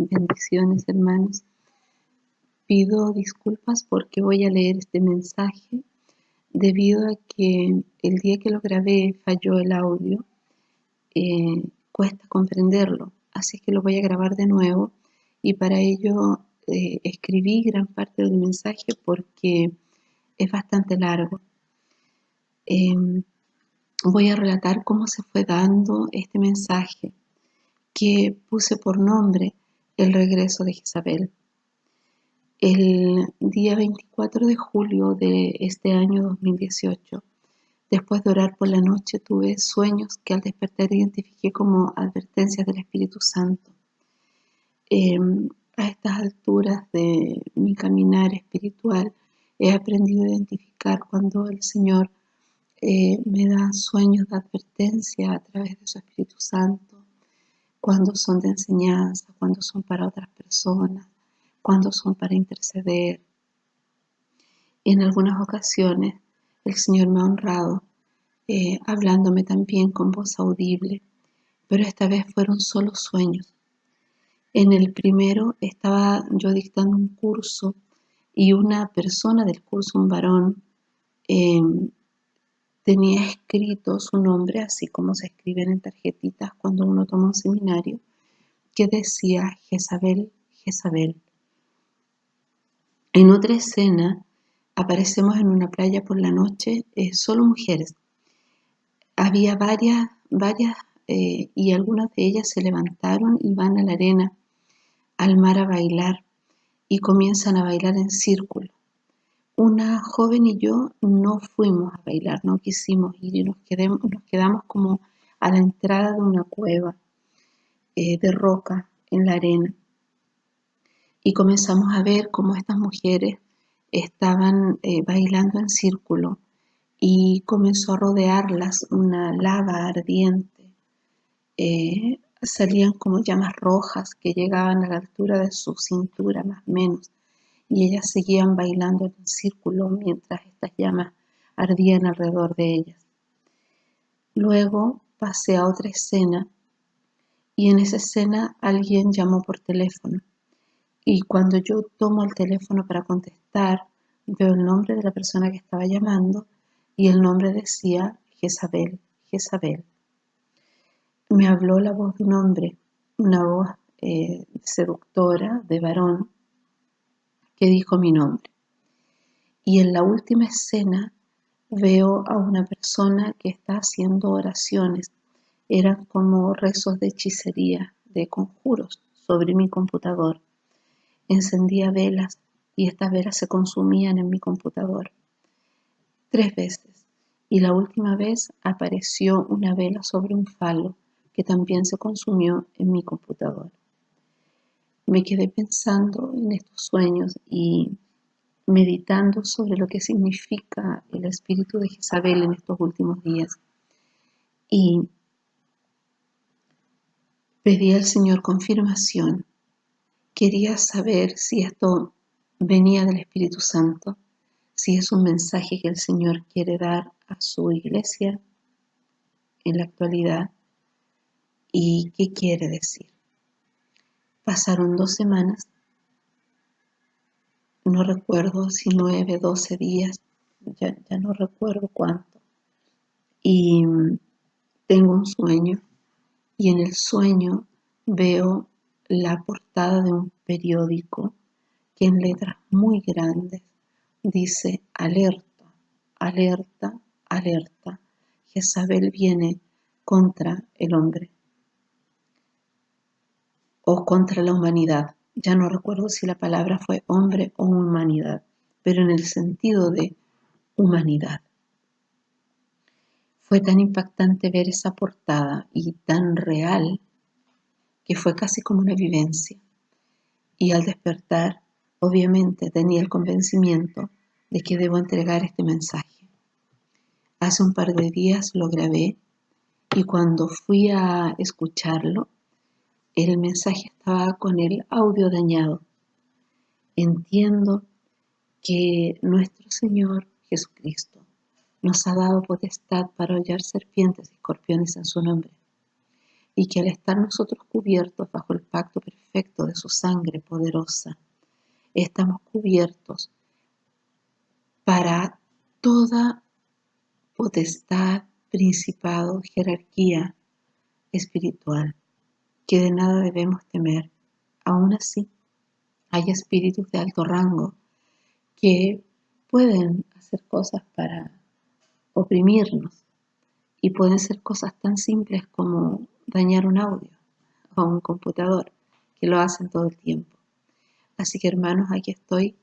Bendiciones, hermanos. Pido disculpas porque voy a leer este mensaje debido a que el día que lo grabé falló el audio. Cuesta comprenderlo, así que lo voy a grabar de nuevo y para ello escribí gran parte del mensaje porque es bastante largo. Voy a relatar cómo se fue dando este mensaje que puse por nombre El regreso de Jezabel. El día 24 de julio de este año 2018, después de orar por la noche, tuve sueños que al despertar identifiqué como advertencias del Espíritu Santo. A estas alturas de mi caminar espiritual, he aprendido a identificar cuando el Señor me da sueños de advertencia a través de su Espíritu Santo, cuando son de enseñanza, cuando son para otras personas, cuando son para interceder. En algunas ocasiones el Señor me ha honrado hablándome también con voz audible, pero esta vez fueron solo sueños. En el primero estaba yo dictando un curso y una persona del curso, un varón, tenía escrito su nombre, así como se escriben en tarjetitas cuando uno toma un seminario, que decía Jezabel, Jezabel. En otra escena aparecemos en una playa por la noche, solo mujeres. Había varias y algunas de ellas se levantaron y van a la arena, al mar a bailar y comienzan a bailar en círculo. Una joven y yo no fuimos a bailar, no quisimos ir y nos quedamos como a la entrada de una cueva de roca en la arena. Y comenzamos a ver cómo estas mujeres estaban bailando en círculo y comenzó a rodearlas una lava ardiente. Salían como llamas rojas que llegaban a la altura de su cintura más o menos y ellas seguían bailando en círculo mientras estas llamas ardían alrededor de ellas. Luego pasé a otra escena y en esa escena alguien llamó por teléfono. Y cuando yo tomo el teléfono para contestar, veo el nombre de la persona que estaba llamando y el nombre decía Jezabel, Jezabel. Me habló la voz de un hombre, una voz seductora de varón que dijo mi nombre. Y en la última escena veo a una persona que está haciendo oraciones. Eran como rezos de hechicería, de conjuros sobre mi computador. Encendía velas y estas velas se consumían en mi computador 3 veces y la última vez apareció una vela sobre un falo que también se consumió en mi computador. Me quedé pensando en estos sueños y meditando sobre lo que significa el espíritu de Jezabel en estos últimos días y pedí al Señor confirmación. Quería saber si esto venía del Espíritu Santo, si es un mensaje que el Señor quiere dar a su iglesia en la actualidad y qué quiere decir. Pasaron 2 semanas, no recuerdo si 9, 12 días, ya no recuerdo cuánto, y tengo un sueño y en el sueño veo la portada de un periódico que en letras muy grandes dice alerta, alerta, alerta. Jezabel viene contra el hombre o contra la humanidad. Ya no recuerdo si la palabra fue hombre o humanidad, pero en el sentido de humanidad. Fue tan impactante ver esa portada y tan real que fue casi como una vivencia. Y al despertar, obviamente tenía el convencimiento de que debo entregar este mensaje. Hace un par de días lo grabé y cuando fui a escucharlo, el mensaje estaba con el audio dañado. Entiendo que nuestro Señor Jesucristo nos ha dado potestad para hollar serpientes y escorpiones en su nombre, y que al estar nosotros cubiertos bajo el pacto perfecto efecto de su sangre poderosa, estamos cubiertos para toda potestad, principado, jerarquía espiritual, que de nada debemos temer. Aún así, hay espíritus de alto rango que pueden hacer cosas para oprimirnos y pueden ser cosas tan simples como dañar un audio o un computador, que lo hacen todo el tiempo. Así que hermanos, aquí estoy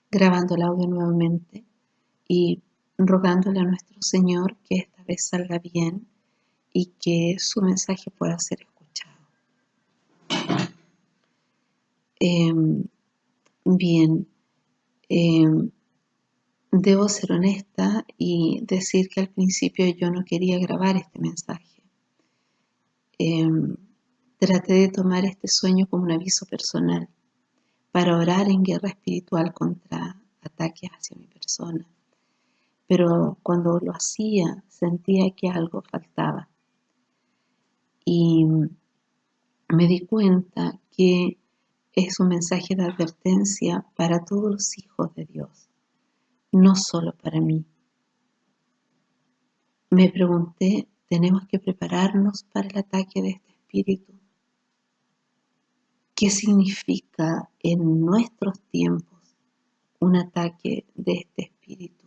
grabando el audio nuevamente y rogándole a nuestro Señor que esta vez salga bien y que su mensaje pueda ser escuchado. Bien, debo ser honesta y decir que al principio yo no quería grabar este mensaje. Traté de tomar este sueño como un aviso personal para orar en guerra espiritual contra ataques hacia mi persona. Pero cuando lo hacía sentía que algo faltaba. Y me di cuenta que es un mensaje de advertencia para todos los hijos de Dios, no solo para mí. Me pregunté, ¿tenemos que prepararnos para el ataque de este espíritu? ¿Qué significa en nuestros tiempos un ataque de este espíritu?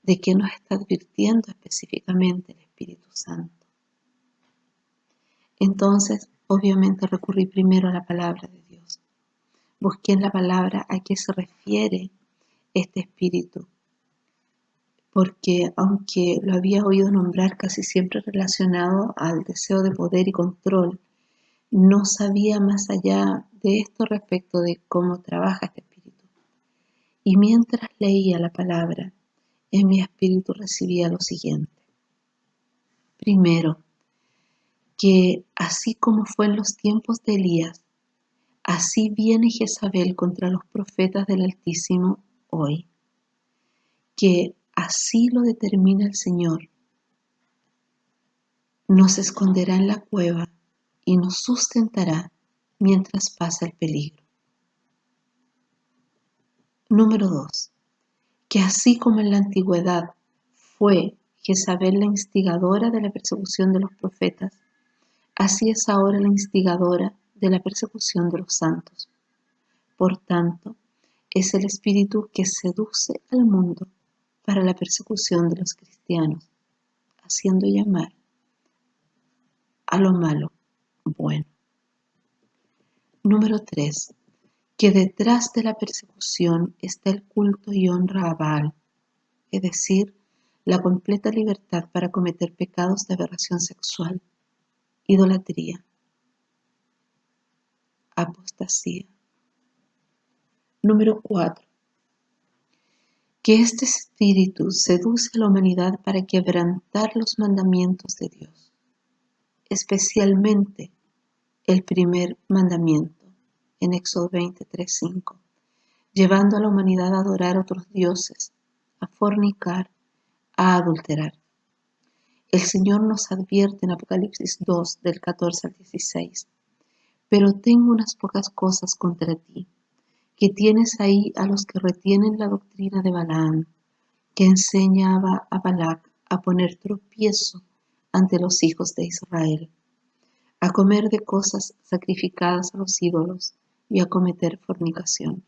¿De qué nos está advirtiendo específicamente el Espíritu Santo? Entonces, obviamente recurrí primero a la palabra de Dios. Busqué en la palabra a qué se refiere este espíritu, porque aunque lo había oído nombrar casi siempre relacionado al deseo de poder y control, no sabía más allá de esto respecto de cómo trabaja este espíritu. Y mientras leía la palabra, en mi espíritu recibía lo siguiente. Primero, que así como fue en los tiempos de Elías, así viene Jezabel contra los profetas del Altísimo hoy, que así lo determina el Señor. Nos esconderá en la cueva y nos sustentará mientras pasa el peligro. Número 2. Que así como en la antigüedad fue Jezabel la instigadora de la persecución de los profetas, así es ahora la instigadora de la persecución de los santos. Por tanto, es el espíritu que seduce al mundo para la persecución de los cristianos, haciendo llamar a lo malo bueno. Número 3. Que detrás de la persecución está el culto y honra a Baal, es decir, la completa libertad para cometer pecados de aberración sexual, idolatría, apostasía. Número 4. Que este espíritu seduce a la humanidad para quebrantar los mandamientos de Dios, especialmente el primer mandamiento en Éxodo 23:5, llevando a la humanidad a adorar a otros dioses, a fornicar, a adulterar. El Señor nos advierte en Apocalipsis 2, del 14 al 16, pero tengo unas pocas cosas contra ti, que tienes ahí a los que retienen la doctrina de Balaam, que enseñaba a Balac a poner tropiezo ante los hijos de Israel, a comer de cosas sacrificadas a los ídolos y a cometer fornicación.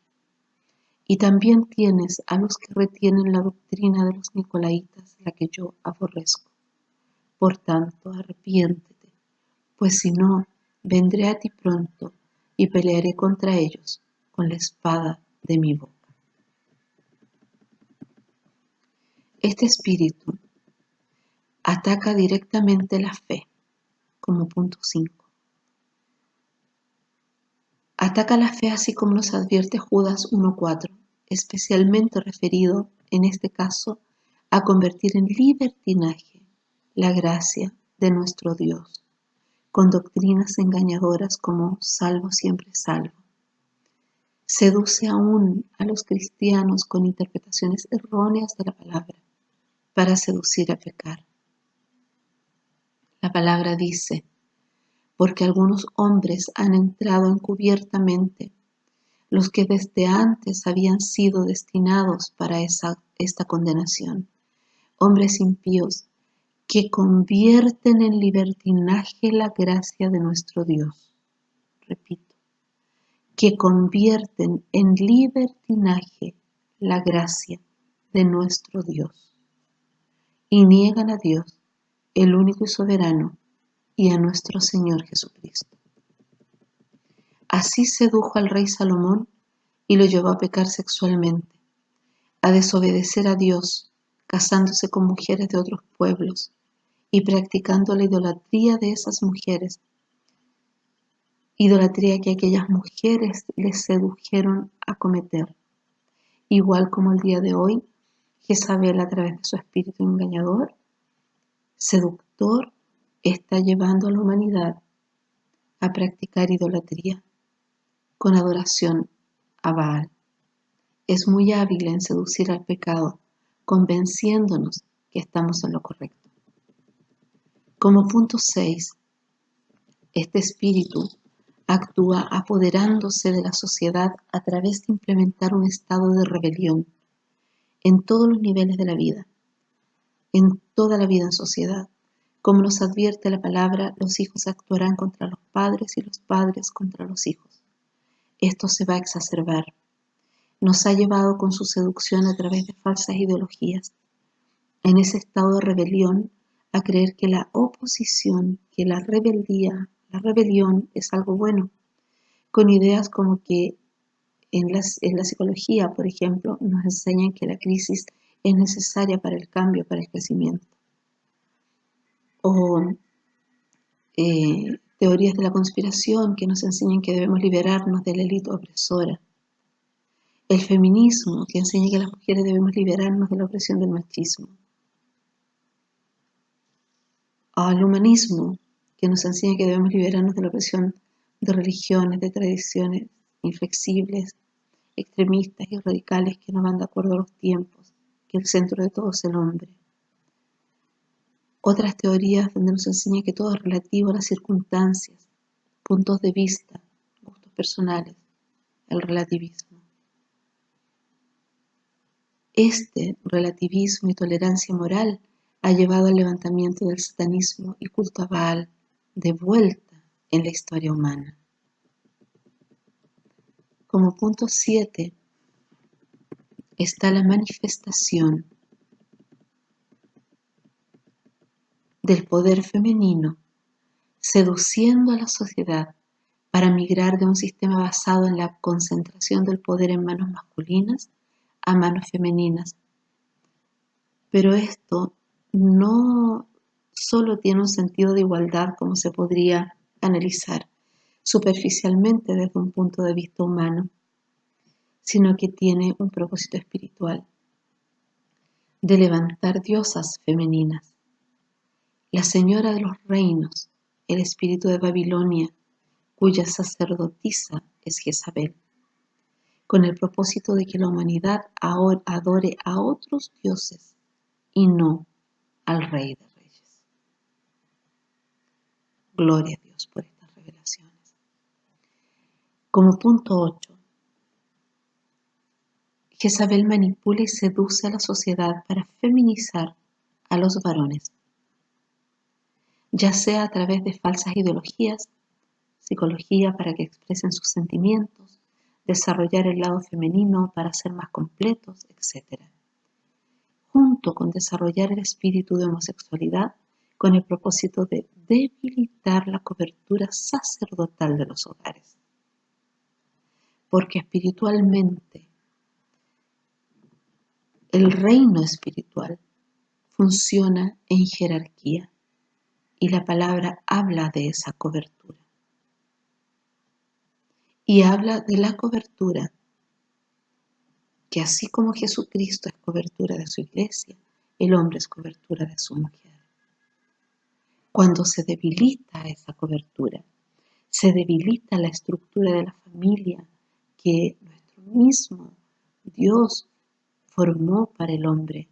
Y también tienes a los que retienen la doctrina de los nicolaitas, la que yo aborrezco. Por tanto, arrepiéntete, pues si no, vendré a ti pronto y pelearé contra ellos con la espada de mi boca. Este espíritu ataca directamente la fe, como punto 5. Ataca la fe así como nos advierte Judas 1:4, especialmente referido, en este caso, a convertir en libertinaje la gracia de nuestro Dios, con doctrinas engañadoras como salvo siempre salvo. Seduce aún a los cristianos con interpretaciones erróneas de la palabra para seducir a pecar. La palabra dice, porque algunos hombres han entrado encubiertamente, los que desde antes habían sido destinados para esta condenación, hombres impíos que convierten en libertinaje la gracia de nuestro Dios. Repito, que convierten en libertinaje la gracia de nuestro Dios y niegan a Dios, el único y soberano, y a nuestro Señor Jesucristo. Así sedujo al rey Salomón y lo llevó a pecar sexualmente, a desobedecer a Dios, casándose con mujeres de otros pueblos y practicando la idolatría de esas mujeres, idolatría que aquellas mujeres les sedujeron a cometer, igual como el día de hoy Jezabel, a través de su espíritu engañador, seductor, está llevando a la humanidad a practicar idolatría con adoración a Baal. Es muy hábil en seducir al pecado, convenciéndonos que estamos en lo correcto. Como punto 6, este espíritu actúa apoderándose de la sociedad a través de implementar un estado de rebelión en todos los niveles de la vida, en toda la vida en sociedad. Como nos advierte la palabra, los hijos actuarán contra los padres y los padres contra los hijos. Esto se va a exacerbar. Nos ha llevado con su seducción a través de falsas ideologías, en ese estado de rebelión, a creer que la oposición, que la rebelión es algo bueno, con ideas como que en la psicología, por ejemplo, nos enseñan que la crisis es necesaria para el cambio, para el crecimiento. O teorías de la conspiración que nos enseñan que debemos liberarnos de la élite opresora. El feminismo que enseña que las mujeres debemos liberarnos de la opresión del machismo. Al humanismo que nos enseña que debemos liberarnos de la opresión de religiones, de tradiciones inflexibles, extremistas y radicales que no van de acuerdo a los tiempos, que el centro de todo es el hombre. Otras teorías donde nos enseña que todo es relativo a las circunstancias, puntos de vista, gustos personales, el relativismo. Este relativismo y tolerancia moral ha llevado al levantamiento del satanismo y culto a Baal de vuelta en la historia humana. Como punto 7 está la manifestación del poder femenino seduciendo a la sociedad para migrar de un sistema basado en la concentración del poder en manos masculinas a manos femeninas. Pero esto no solo tiene un sentido de igualdad como se podría analizar superficialmente desde un punto de vista humano, sino que tiene un propósito espiritual de levantar diosas femeninas. La señora de los reinos, el espíritu de Babilonia, cuya sacerdotisa es Jezabel, con el propósito de que la humanidad ahora adore a otros dioses y no al Rey de Reyes. Gloria a Dios por estas revelaciones. Como punto 8, Jezabel manipula y seduce a la sociedad para feminizar a los varones, ya sea a través de falsas ideologías, psicología para que expresen sus sentimientos, desarrollar el lado femenino para ser más completos, etc. Junto con desarrollar el espíritu de homosexualidad con el propósito de debilitar la cobertura sacerdotal de los hogares. Porque espiritualmente, el reino espiritual funciona en jerarquía y la palabra habla de esa cobertura. Y habla de la cobertura que así como Jesucristo es cobertura de su iglesia, el hombre es cobertura de su mujer. Cuando se debilita esa cobertura, se debilita la estructura de la familia que nuestro mismo Dios formó para el hombre,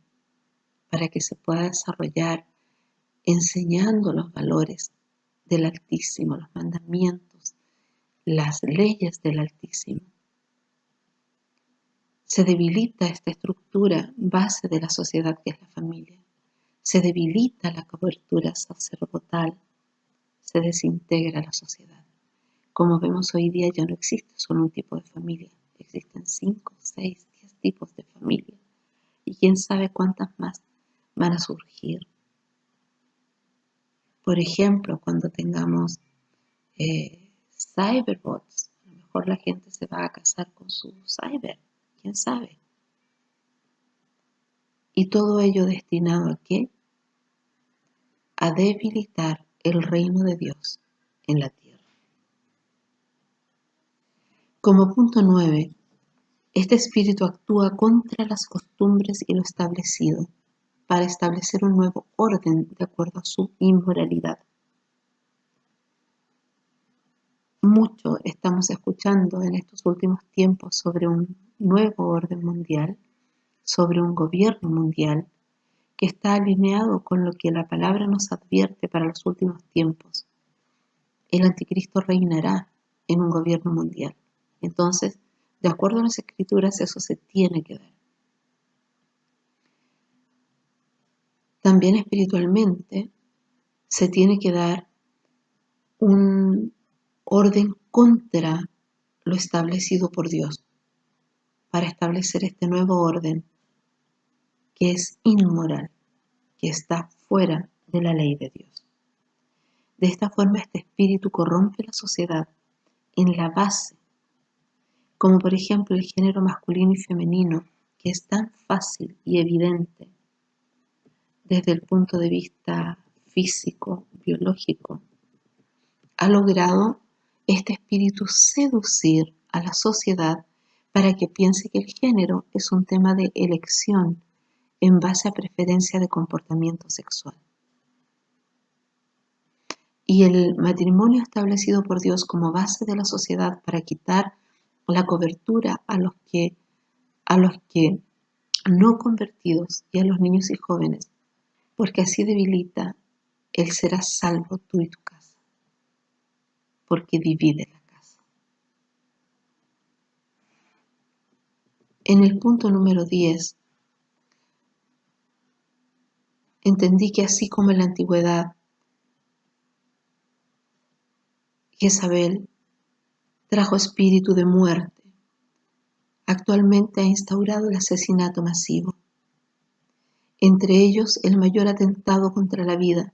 para que se pueda desarrollar enseñando los valores del Altísimo, los mandamientos, las leyes del Altísimo. Se debilita esta estructura base de la sociedad que es la familia. Se debilita la cobertura sacerdotal. Se desintegra la sociedad. Como vemos hoy día ya no existe solo un tipo de familia. Existen 5, 6, 10 tipos de familia. Y quién sabe cuántas más van a surgir. Por ejemplo, cuando tengamos cyberbots, a lo mejor la gente se va a casar con su cyber. ¿Quién sabe? Y todo ello destinado ¿a qué? A debilitar el reino de Dios en la tierra. Como punto 9, este espíritu actúa contra las costumbres y lo establecido para establecer un nuevo orden de acuerdo a su inmoralidad. Mucho estamos escuchando en estos últimos tiempos sobre un nuevo orden mundial, sobre un gobierno mundial que está alineado con lo que la palabra nos advierte para los últimos tiempos. El anticristo reinará en un gobierno mundial. Entonces, de acuerdo a las escrituras, eso se tiene que dar. También espiritualmente se tiene que dar un orden contra lo establecido por Dios para establecer este nuevo orden que es inmoral, que está fuera de la ley de Dios. De esta forma, este espíritu corrompe la sociedad en la base, como por ejemplo el género masculino y femenino, que es tan fácil y evidente desde el punto de vista físico, biológico, ha logrado este espíritu seducir a la sociedad para que piense que el género es un tema de elección en base a preferencia de comportamiento sexual. Y el matrimonio establecido por Dios como base de la sociedad para quitar la cobertura a los que no convertidos y a los niños y jóvenes, porque así debilita el serás salvo tú y tu casa, porque divide la casa. En el punto número 10, entendí que así como en la antigüedad Jezabel trajo espíritu de muerte, actualmente ha instaurado el asesinato masivo. Entre ellos el mayor atentado contra la vida,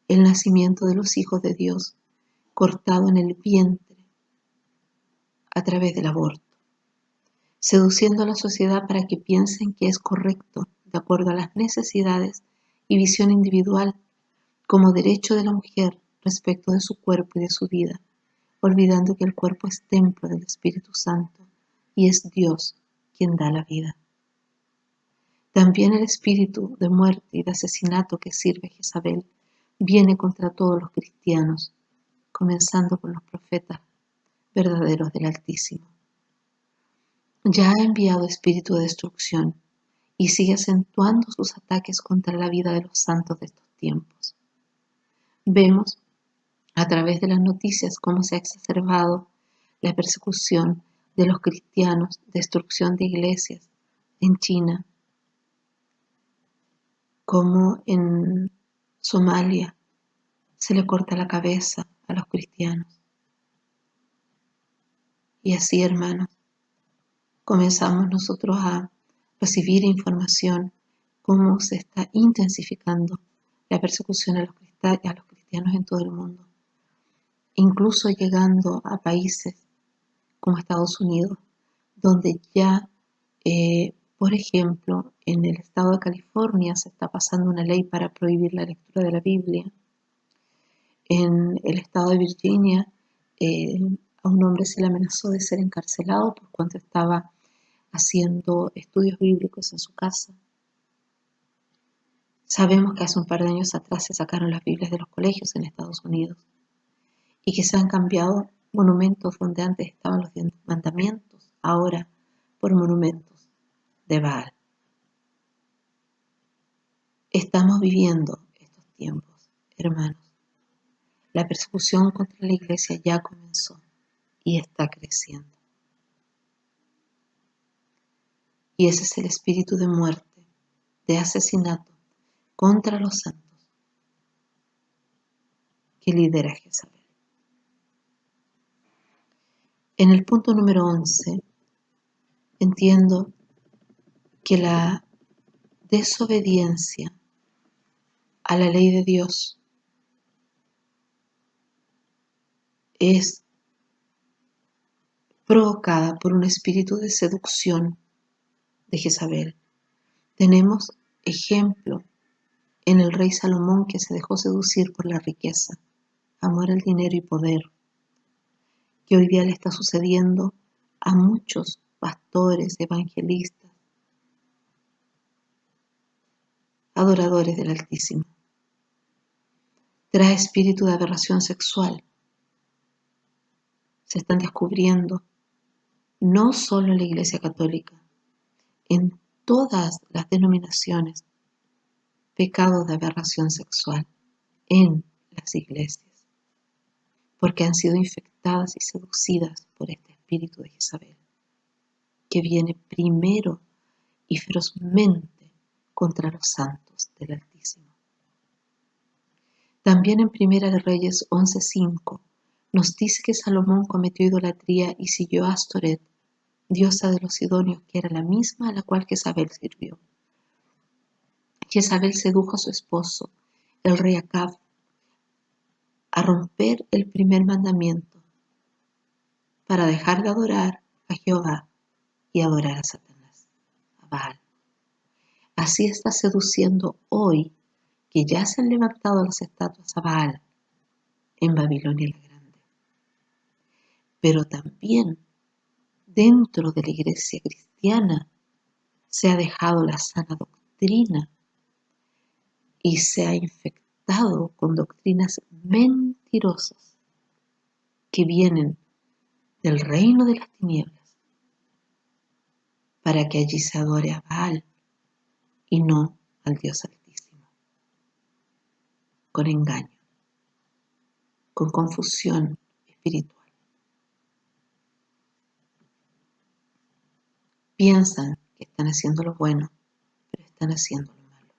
el nacimiento de los hijos de Dios, cortado en el vientre a través del aborto, seduciendo a la sociedad para que piensen que es correcto, de acuerdo a las necesidades y visión individual, como derecho de la mujer respecto de su cuerpo y de su vida, olvidando que el cuerpo es templo del Espíritu Santo y es Dios quien da la vida. También el espíritu de muerte y de asesinato que sirve Jezabel viene contra todos los cristianos, comenzando por los profetas verdaderos del Altísimo. Ya ha enviado espíritu de destrucción y sigue acentuando sus ataques contra la vida de los santos de estos tiempos. Vemos a través de las noticias cómo se ha exacerbado la persecución de los cristianos, destrucción de iglesias en China, como en Somalia se le corta la cabeza a los cristianos. Y así, hermanos, comenzamos nosotros a recibir información cómo se está intensificando la persecución a los cristianos en todo el mundo, incluso llegando a países como Estados Unidos, donde ya, por ejemplo, en el estado de California se está pasando una ley para prohibir la lectura de la Biblia. En el estado de Virginia, a un hombre se le amenazó de ser encarcelado por cuanto estaba haciendo estudios bíblicos en su casa. Sabemos que hace un par de años atrás se sacaron las Biblias de los colegios en Estados Unidos y que se han cambiado monumentos donde antes estaban los 10 mandamientos, ahora por monumentos de Baal. Estamos viviendo estos tiempos, hermanos. La persecución contra la iglesia ya comenzó y está creciendo. Y ese es el espíritu de muerte, de asesinato contra los santos que lidera Jezabel. En el punto número 11, entiendo que la desobediencia a la ley de Dios es provocada por un espíritu de seducción de Jezabel. Tenemos ejemplo en el rey Salomón, que se dejó seducir por la riqueza, amor al dinero y poder, que hoy día le está sucediendo a muchos pastores, evangelistas, adoradores del Altísimo. Trae espíritu de aberración sexual. Se están descubriendo, no solo en la Iglesia Católica, en todas las denominaciones, pecados de aberración sexual en las iglesias, porque han sido infectadas y seducidas por este espíritu de Jezabel, que viene primero y ferozmente contra los santos del Altísimo. También en Primera de Reyes 11:5 nos dice que Salomón cometió idolatría y siguió a Astoret, diosa de los sidonios, que era la misma a la cual Jezabel sirvió. Jezabel sedujo a su esposo, el rey Acab, a romper el primer mandamiento para dejar de adorar a Jehová y adorar a Satanás, a Baal. Así está seduciendo hoy que ya se han levantado las estatuas a Baal en Babilonia la Grande. Pero también dentro de la iglesia cristiana se ha dejado la sana doctrina y se ha infectado con doctrinas mentirosas que vienen del reino de las tinieblas para que allí se adore a Baal y no al Dios Altísimo, con engaño, con confusión espiritual. Piensan que están haciendo lo bueno, pero están haciendo lo malo.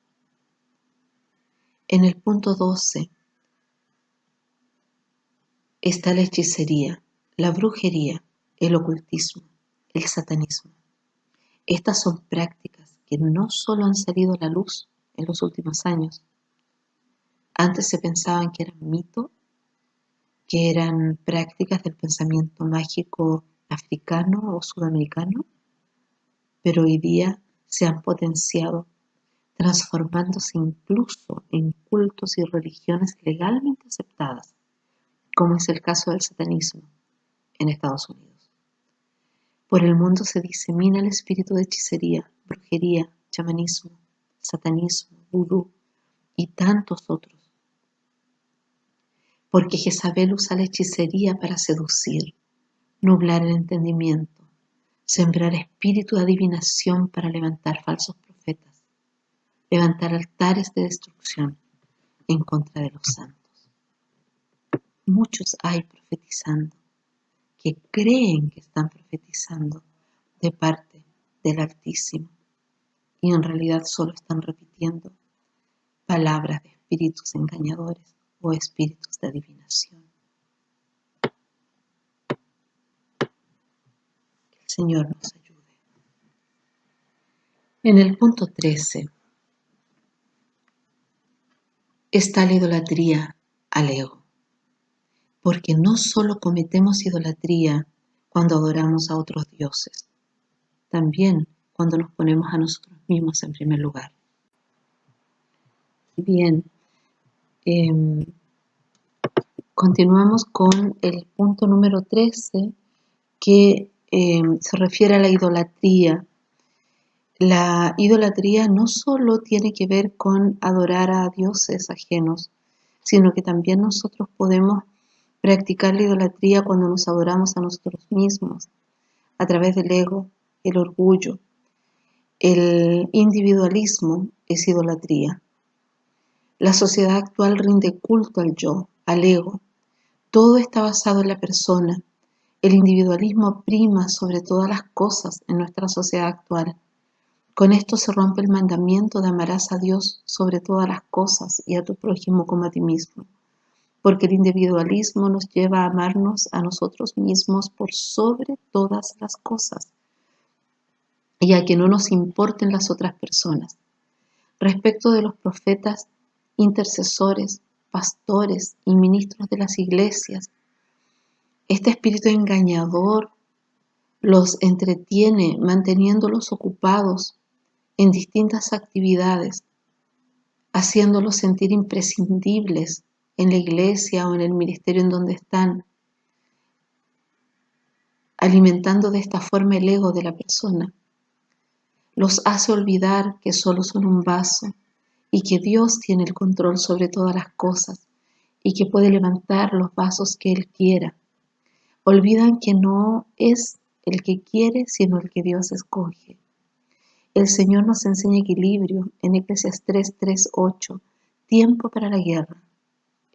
En el punto 12 está la hechicería, la brujería, el ocultismo, el satanismo. Estas son prácticas que no solo han salido a la luz en los últimos años. Antes se pensaban que eran mito, que eran prácticas del pensamiento mágico africano o sudamericano, pero hoy día se han potenciado, transformándose incluso en cultos y religiones legalmente aceptadas, como es el caso del satanismo en Estados Unidos. Por el mundo se disemina el espíritu de hechicería, brujería, chamanismo, satanismo, vudú y tantos otros. Porque Jezabel usa la hechicería para seducir, nublar el entendimiento, sembrar espíritu de adivinación para levantar falsos profetas, levantar altares de destrucción en contra de los santos. Muchos hay profetizando que creen que están profetizando de parte del Altísimo y en realidad solo están repitiendo palabras de espíritus engañadores o espíritus de adivinación. Que el Señor nos ayude. En el punto 13 está la idolatría al ego. Porque no solo cometemos idolatría cuando adoramos a otros dioses, también cuando nos ponemos a nosotros mismos en primer lugar. Bien, continuamos con el punto número 13, que se refiere a la idolatría. La idolatría no solo tiene que ver con adorar a dioses ajenos, sino que también nosotros podemos practicar la idolatría cuando nos adoramos a nosotros mismos, a través del ego, el orgullo. El individualismo es idolatría. La sociedad actual rinde culto al yo, al ego, Todo está basado en la persona. El individualismo prima sobre todas las cosas en nuestra sociedad actual. Con esto se rompe el mandamiento de amarás a Dios sobre todas las cosas y a tu prójimo como a ti mismo, porque el individualismo nos lleva a amarnos a nosotros mismos por sobre todas las cosas y a que no nos importen las otras personas. Respecto de los profetas, intercesores, pastores y ministros de las iglesias, este espíritu engañador los entretiene manteniéndolos ocupados en distintas actividades, haciéndolos sentir imprescindibles en la iglesia o en el ministerio en donde están, alimentando de esta forma el ego de la persona. Los hace olvidar que solo son un vaso y que Dios tiene el control sobre todas las cosas y que puede levantar los vasos que Él quiera. Olvidan que no es el que quiere, sino el que Dios escoge. El Señor nos enseña equilibrio en Eclesiastés 3:8, tiempo para la guerra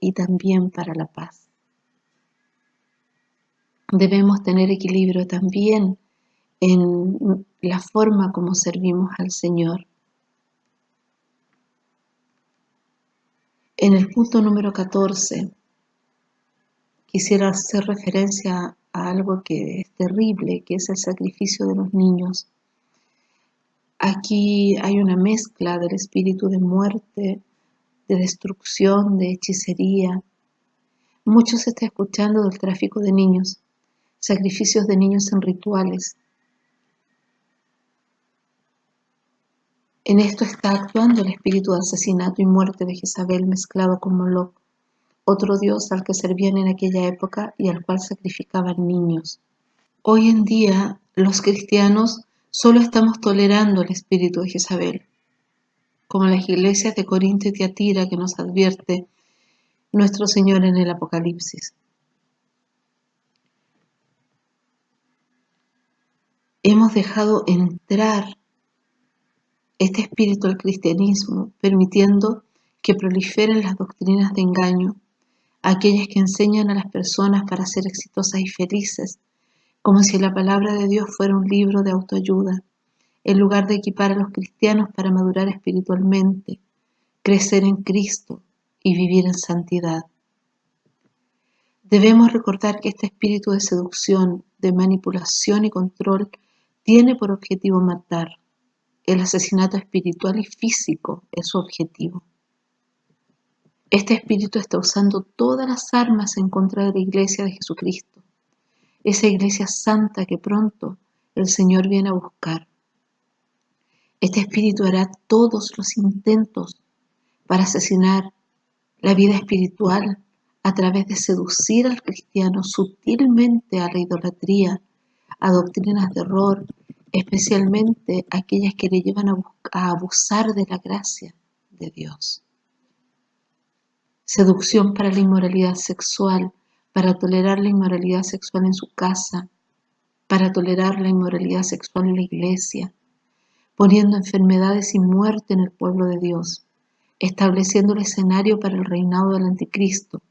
y también para la paz. Debemos tener equilibrio también en la forma como servimos al Señor. En el punto número 14, quisiera hacer referencia a algo que es terrible, que es el sacrificio de los niños. Aquí hay una mezcla del espíritu de muerte, de destrucción, de hechicería. Mucho se está escuchando del tráfico de niños, sacrificios de niños en rituales. En esto está actuando el espíritu de asesinato y muerte de Jezabel mezclado con Moloch, otro dios al que servían en aquella época y al cual sacrificaban niños. Hoy en día, los cristianos solo estamos tolerando el espíritu de Jezabel, como las iglesias de Corinto y Tiatira que nos advierte nuestro Señor en el Apocalipsis. Hemos dejado entrar este espíritu al cristianismo, permitiendo que proliferen las doctrinas de engaño, aquellas que enseñan a las personas para ser exitosas y felices, como si la palabra de Dios fuera un libro de autoayuda, en lugar de equipar a los cristianos para madurar espiritualmente, crecer en Cristo y vivir en santidad. Debemos recordar que este espíritu de seducción, de manipulación y control tiene por objetivo matar. El asesinato espiritual y físico es su objetivo. Este espíritu está usando todas las armas en contra de la iglesia de Jesucristo, esa iglesia santa que pronto el Señor viene a buscar. Este espíritu hará todos los intentos para asesinar la vida espiritual a través de seducir al cristiano sutilmente a la idolatría, a doctrinas de error, especialmente aquellas que le llevan a abusar de la gracia de Dios. Seducción para la inmoralidad sexual, para tolerar la inmoralidad sexual en su casa, para tolerar la inmoralidad sexual en la iglesia, poniendo enfermedades y muerte en el pueblo de Dios, estableciendo el escenario para el reinado del anticristo,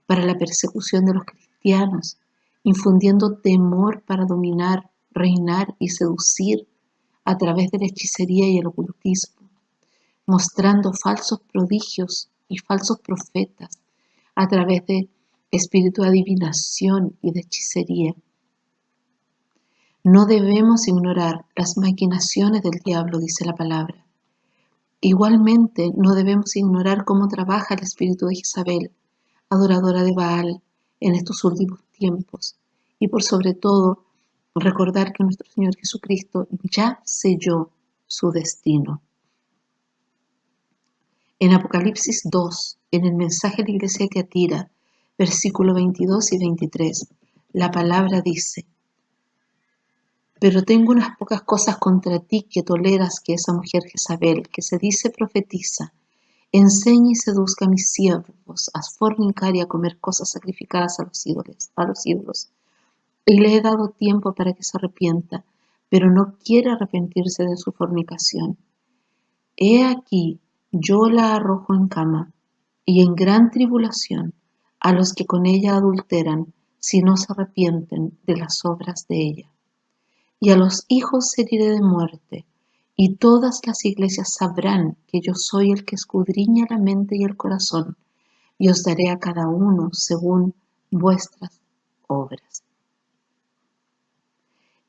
para la persecución de los cristianos, infundiendo temor para dominar, reinar y seducir a través de la hechicería y el ocultismo, mostrando falsos prodigios y falsos profetas a través de espíritu de adivinación y de hechicería. No debemos ignorar las maquinaciones del diablo, dice la palabra. Igualmente, no debemos ignorar cómo trabaja el espíritu de Jezabel, adoradora de Baal, en estos últimos tiempos. Y por sobre todo, recordar que nuestro Señor Jesucristo ya selló su destino. En Apocalipsis 2, en el mensaje de la iglesia de Tiatira, versículos 22 y 23, la palabra dice: pero tengo unas pocas cosas contra ti que toleras, que esa mujer Jezabel, que se dice profetiza, enseña y seduzca a mis siervos a fornicar y a comer cosas sacrificadas a los ídolos. Y le he dado tiempo para que se arrepienta, pero no quiere arrepentirse de su fornicación. He aquí, yo la arrojo en cama y en gran tribulación, a los que con ella adulteran, si no se arrepienten de las obras de ella. Y a los hijos heriré de muerte, y todas las iglesias sabrán que yo soy el que escudriña la mente y el corazón, y os daré a cada uno según vuestras obras.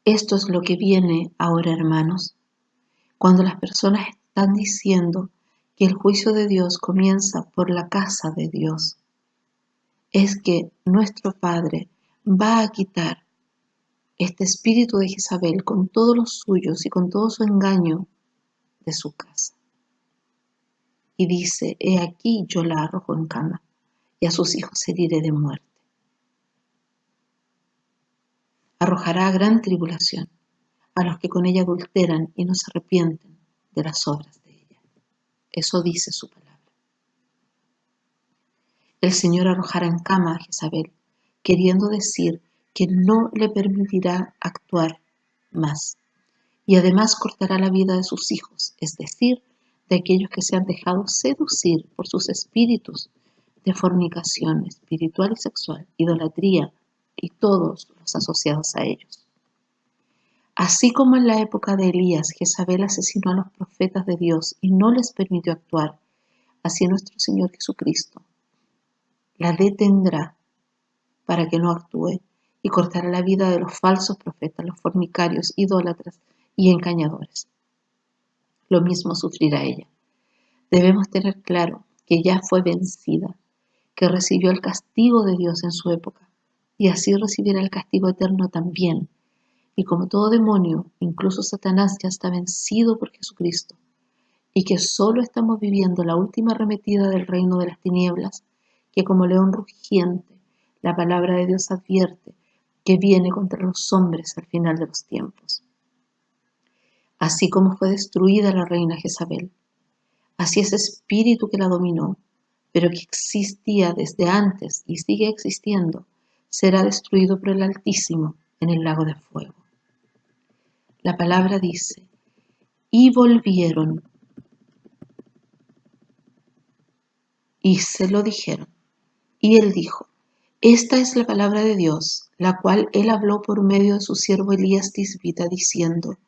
Esto es lo que viene ahora, hermanos, cuando las personas están diciendo que el juicio de Dios comienza por la casa de Dios. Es que nuestro Padre va a quitar este espíritu de Jezabel con todos los suyos y con todo su engaño de su casa. Y dice, he aquí yo la arrojo en cama, y a sus hijos heriré de muerte. Arrojará a gran tribulación a los que con ella adulteran y no se arrepienten de las obras de ella. Eso dice su palabra. El Señor arrojará en cama a Jezabel, queriendo decir que no le permitirá actuar más. Y además cortará la vida de sus hijos, es decir, de aquellos que se han dejado seducir por sus espíritus de fornicación espiritual y sexual, idolatría y todos los asociados a ellos. Así como en la época de Elías, Jezabel asesinó a los profetas de Dios y no les permitió actuar, así nuestro Señor Jesucristo la detendrá para que no actúe y cortará la vida de los falsos profetas, los fornicarios, idólatras y engañadores. Lo mismo sufrirá ella. Debemos tener claro que ya fue vencida, que recibió el castigo de Dios en su época, y así recibirá el castigo eterno también. Y como todo demonio, incluso Satanás ya está vencido por Jesucristo, y que solo estamos viviendo la última arremetida del reino de las tinieblas, que como león rugiente, la palabra de Dios advierte que viene contra los hombres al final de los tiempos. Así como fue destruida la reina Jezabel, así ese espíritu que la dominó, pero que existía desde antes y sigue existiendo, será destruido por el Altísimo en el lago de fuego. La palabra dice, y volvieron y se lo dijeron. Y él dijo, esta es la palabra de Dios, la cual él habló por medio de su siervo Elías Tisbita, diciendo,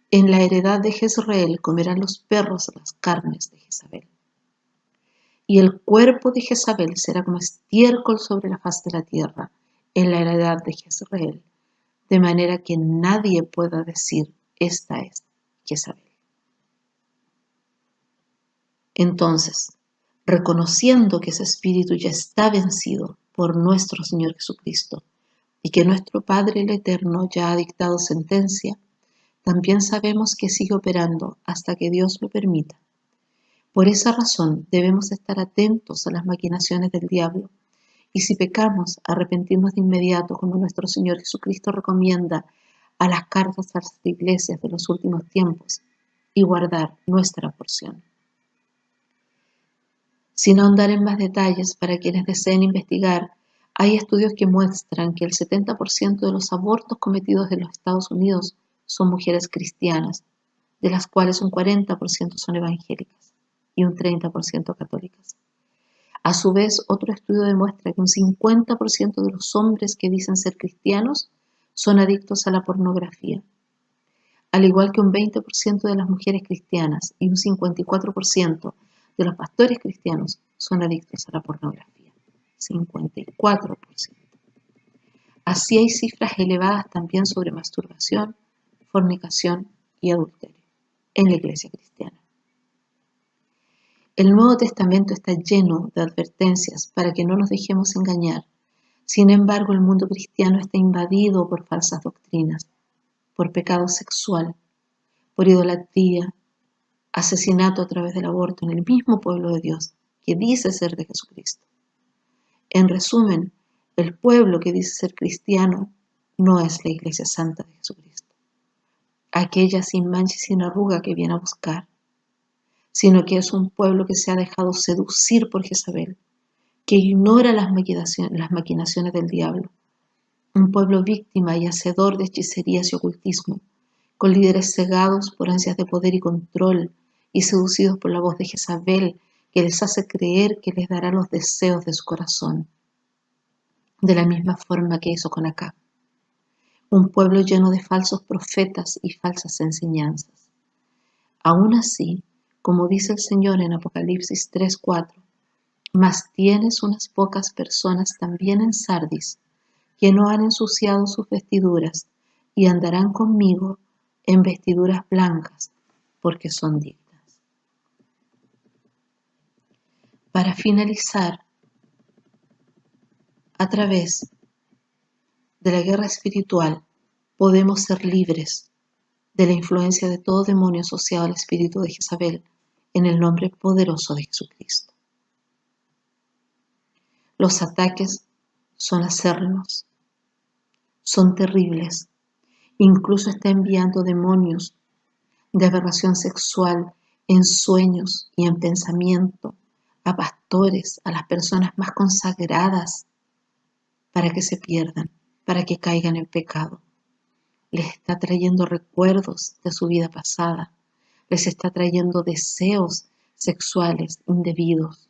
en la heredad de Jezreel comerán los perros las carnes de Jezabel. Y el cuerpo de Jezabel será como estiércol sobre la faz de la tierra, en la heredad de Jezreel, de manera que nadie pueda decir, esta es Jezabel. Entonces, reconociendo que ese espíritu ya está vencido por nuestro Señor Jesucristo y que nuestro Padre el Eterno ya ha dictado sentencia, también sabemos que sigue operando hasta que Dios lo permita. Por esa razón debemos estar atentos a las maquinaciones del diablo y si pecamos, arrepentirnos de inmediato como nuestro Señor Jesucristo recomienda a las cartas a las iglesias de los últimos tiempos y guardar nuestra porción. Sin ahondar en más detalles, para quienes deseen investigar, hay estudios que muestran que el 70% de los abortos cometidos en los Estados Unidos son mujeres cristianas, de las cuales un 40% son evangélicas y un 30% católicas. A su vez, otro estudio demuestra que un 50% de los hombres que dicen ser cristianos son adictos a la pornografía, al igual que un 20% de las mujeres cristianas y un 54% de los pastores cristianos son adictos a la pornografía, 54%. Así hay cifras elevadas también sobre masturbación, fornicación y adulterio en la iglesia cristiana. El Nuevo Testamento está lleno de advertencias para que no nos dejemos engañar. Sin embargo, el mundo cristiano está invadido por falsas doctrinas, por pecado sexual, por idolatría, asesinato a través del aborto en el mismo pueblo de Dios que dice ser de Jesucristo. En resumen, el pueblo que dice ser cristiano no es la Iglesia Santa de Jesucristo, aquella sin mancha y sin arruga que viene a buscar, sino que es un pueblo que se ha dejado seducir por Jezabel, que ignora las maquinaciones del diablo, un pueblo víctima y hacedor de hechicerías y ocultismo, con líderes cegados por ansias de poder y control y seducidos por la voz de Jezabel, que les hace creer que les dará los deseos de su corazón. de la misma forma que hizo con Acab. Un pueblo lleno de falsos profetas y falsas enseñanzas. Aún así, como dice el Señor en Apocalipsis 3:4, mas tienes unas pocas personas también en Sardis que no han ensuciado sus vestiduras y andarán conmigo en vestiduras blancas, porque son dignas. Para finalizar, a través de la guerra espiritual podemos ser libres de la influencia de todo demonio asociado al espíritu de Jezabel en el nombre poderoso de Jesucristo. Los ataques son acérrimos, son terribles. Incluso está enviando demonios de aberración sexual en sueños y en pensamiento a pastores, a las personas más consagradas, para que se pierdan, para que caigan en pecado. Les está trayendo recuerdos de su vida pasada, les está trayendo deseos sexuales indebidos.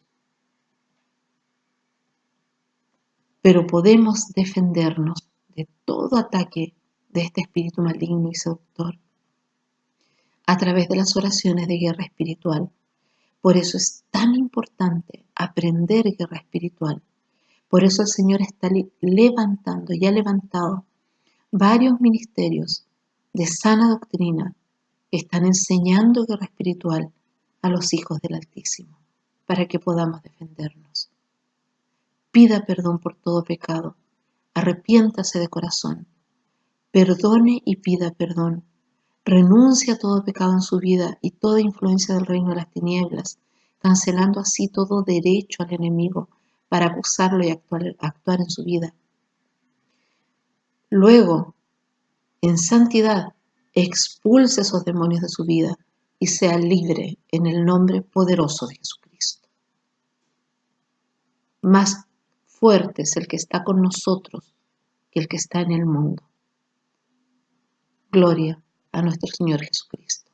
Pero podemos defendernos de todo ataque de este espíritu maligno y seductor a través de las oraciones de guerra espiritual. Por eso es tan importante aprender guerra espiritual. Por eso el Señor está levantando y ha levantado varios ministerios de sana doctrina que están enseñando guerra espiritual a los hijos del Altísimo para que podamos defendernos. Pida perdón por todo pecado, arrepiéntase de corazón, perdone y pida perdón. Renuncie a todo pecado en su vida y toda influencia del reino de las tinieblas, cancelando así todo derecho al enemigo para acusarlo y actuar en su vida. Luego, en santidad, expulse esos demonios de su vida y sea libre en el nombre poderoso de Jesucristo. Más fuerte es el que está con nosotros que el que está en el mundo. Gloria a nuestro Señor Jesucristo.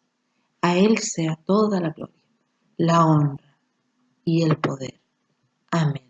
A Él sea toda la gloria, la honra y el poder. Amén.